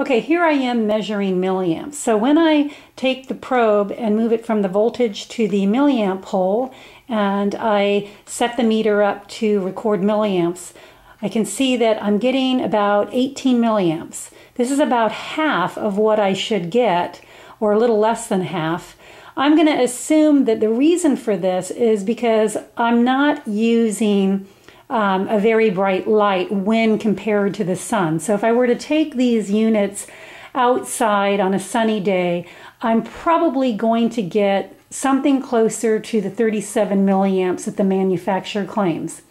Okay, here I am measuring milliamps. So when I take the probe and move it from the voltage to the milliamp pole, and I set the meter up to record milliamps, I can see that I'm getting about 18 milliamps. This is about half of what I should get, or a little less than half. I'm going to assume that the reason for this is because I'm not using a very bright light when compared to the sun. So if I were to take these units outside on a sunny day, I'm probably going to get something closer to the 37 milliamps that the manufacturer claims.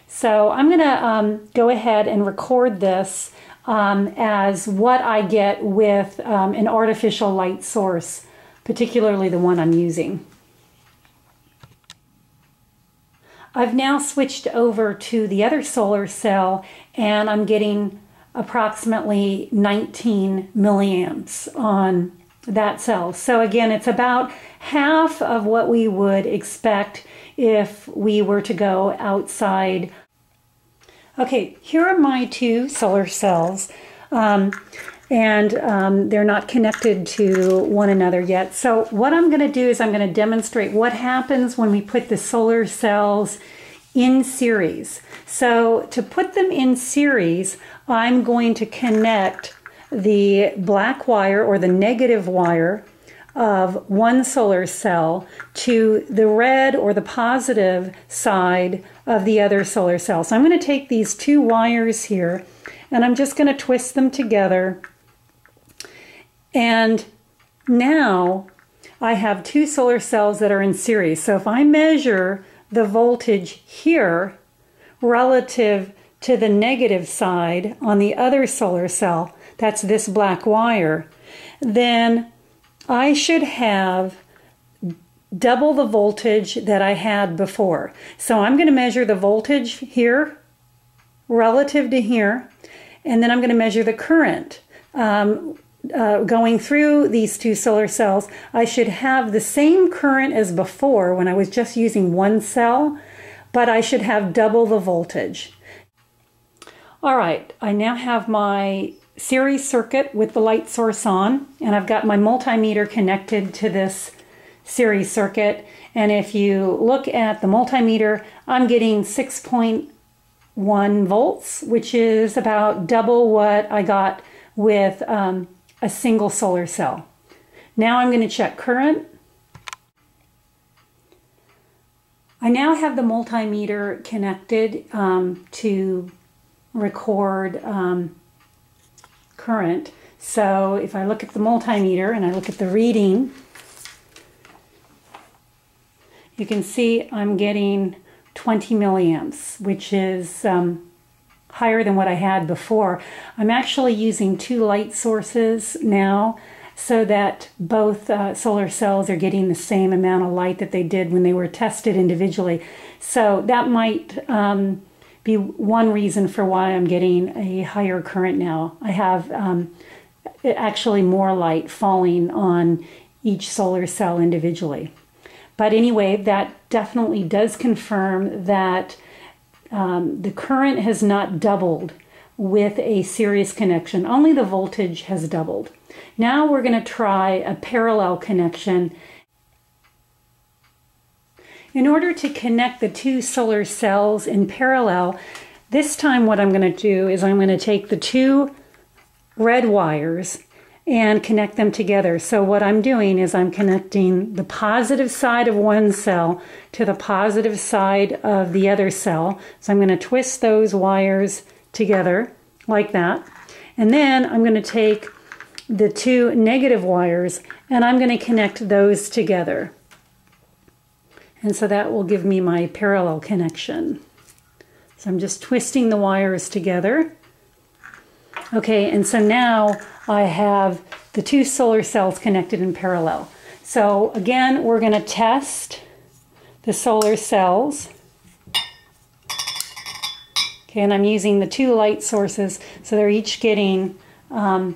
So I'm going to go ahead and record this as what I get with an artificial light source, particularly the one I'm using. I've now switched over to the other solar cell, and I'm getting approximately 19 milliamps on that cell. So again, it's about half of what we would expect if we were to go outside. Okay, here are my two solar cells, and they're not connected to one another yet. So what I'm going to do is I'm going to demonstrate what happens when we put the solar cells in series. So to put them in series, I'm going to connect the black wire or the negative wire of one solar cell to the red or the positive side of the other solar cell. So I'm going to take these two wires here and I'm just going to twist them together. And now I have two solar cells that are in series. So if I measure the voltage here relative to the negative side on the other solar cell, that's this black wire, then I should have double the voltage that I had before. So I'm going to measure the voltage here relative to here, and then I'm going to measure the current going through these two solar cells. I should have the same current as before when I was just using one cell, but I should have double the voltage. All right, I now have my series circuit with the light source on, and I've got my multimeter connected to this series circuit. And if you look at the multimeter, I'm getting 6.1 volts, which is about double what I got with a single solar cell. Now I'm going to check current. I now have the multimeter connected to record current. So if I look at the multimeter and I look at the reading, you can see I'm getting 20 milliamps, which is higher than what I had before. I'm actually using two light sources now so that both solar cells are getting the same amount of light that they did when they were tested individually. So that might be one reason for why I'm getting a higher current now. I have actually more light falling on each solar cell individually. But anyway, that definitely does confirm that the current has not doubled with a series connection. Only the voltage has doubled. Now we're going to try a parallel connection. In order to connect the two solar cells in parallel, this time what I'm going to do is I'm going to take the two red wires and connect them together. So what I'm doing is I'm connecting the positive side of one cell to the positive side of the other cell. So I'm going to twist those wires together like that. And then I'm going to take the two negative wires and I'm going to connect those together. And so that will give me my parallel connection. So I'm just twisting the wires together. Okay, and so now I have the two solar cells connected in parallel. So again, we're going to test the solar cells. Okay, and I'm using the two light sources, so they're each getting about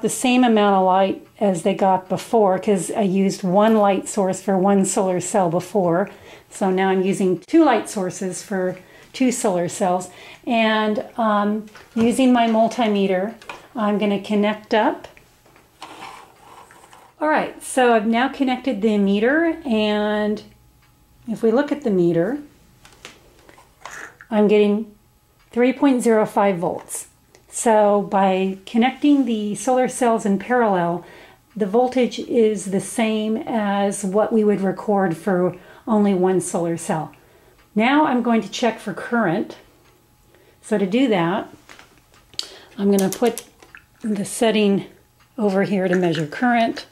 the same amount of light as they got before, because I used one light source for one solar cell before. So now I'm using two light sources for two solar cells. And using my multimeter, I'm going to connect up. All right, so I've now connected the meter, and if we look at the meter, I'm getting 3.05 volts. So by connecting the solar cells in parallel, the voltage is the same as what we would record for only one solar cell. Now I'm going to check for current. So to do that, I'm going to put the setting over here to measure current.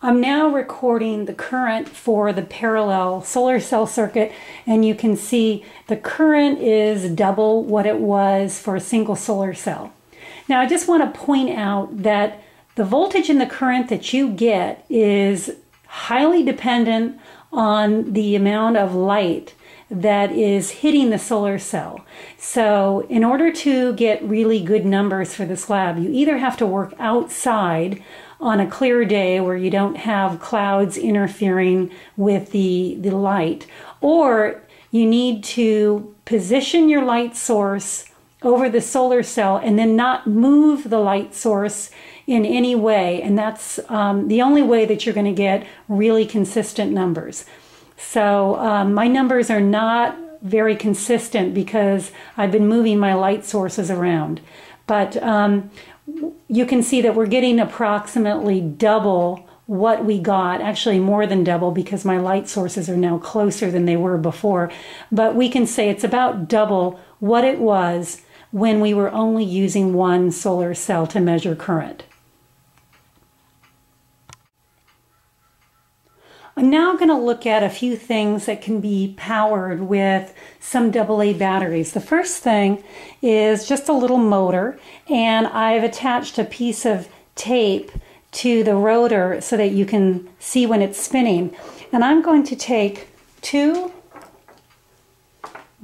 I'm now recording the current for the parallel solar cell circuit, and you can see the current is double what it was for a single solar cell. Now I just want to point out that the voltage and the current that you get is highly dependent on the amount of light that is hitting the solar cell. So in order to get really good numbers for this lab, you either have to work outside on a clear day where you don't have clouds interfering with the light, or you need to position your light source over the solar cell and then not move the light source in any way, and that's the only way that you're going to get really consistent numbers. So my numbers are not very consistent because I've been moving my light sources around, but you can see that we're getting approximately double what we got, actually more than double because my light sources are now closer than they were before, but we can say it's about double what it was when we were only using one solar cell to measure current. I'm now going to look at a few things that can be powered with some AA batteries. The first thing is just a little motor, and I've attached a piece of tape to the rotor so that you can see when it's spinning. And I'm going to take two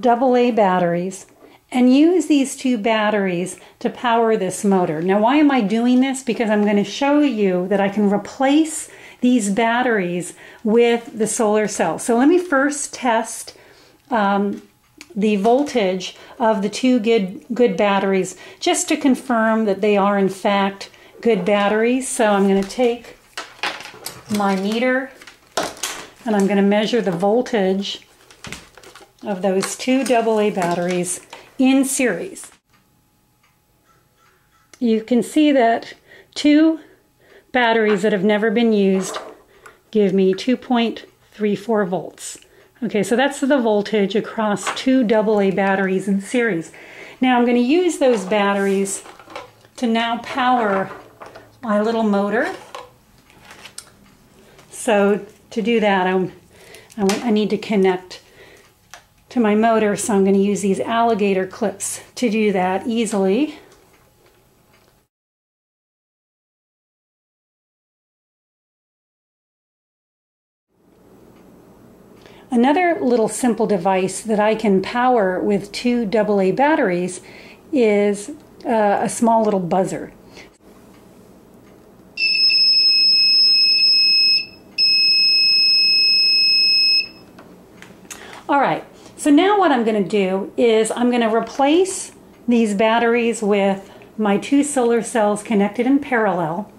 AA batteries and use these two batteries to power this motor. Now, why am I doing this? Because I'm going to show you that I can replace these batteries with the solar cell. So let me first test the voltage of the two good batteries just to confirm that they are in fact good batteries. So I'm going to take my meter and I'm going to measure the voltage of those two AA batteries in series. You can see that two batteries that have never been used give me 2.34 volts. Okay, so that's the voltage across two AA batteries in series. Now I'm going to use those batteries to now power my little motor. So to do that, I need to connect to my motor, so I'm going to use these alligator clips to do that easily. Another little simple device that I can power with two AA batteries is a small little buzzer. All right, so now what I'm going to do is I'm going to replace these batteries with my two solar cells connected in parallel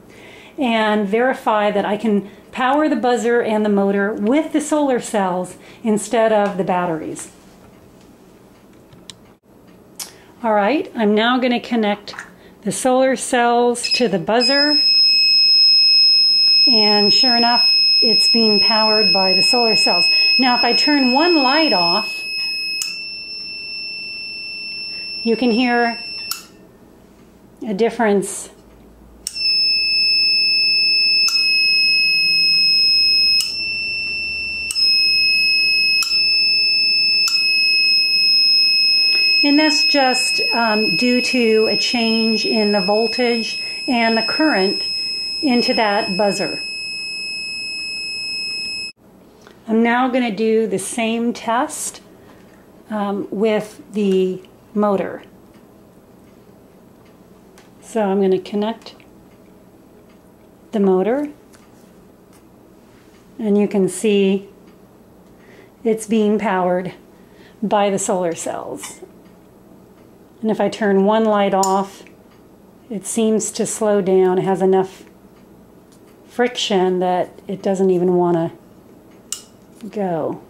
and verify that I can power the buzzer and the motor with the solar cells instead of the batteries. All right, I'm now going to connect the solar cells to the buzzer, and sure enough, it's being powered by the solar cells. Now if I turn one light off, you can hear a difference. And that's just due to a change in the voltage and the current into that buzzer. I'm now going to do the same test with the motor. So I'm going to connect the motor, and you can see it's being powered by the solar cells. And if I turn one light off, it seems to slow down. It has enough friction that it doesn't even want to go.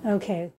Okay.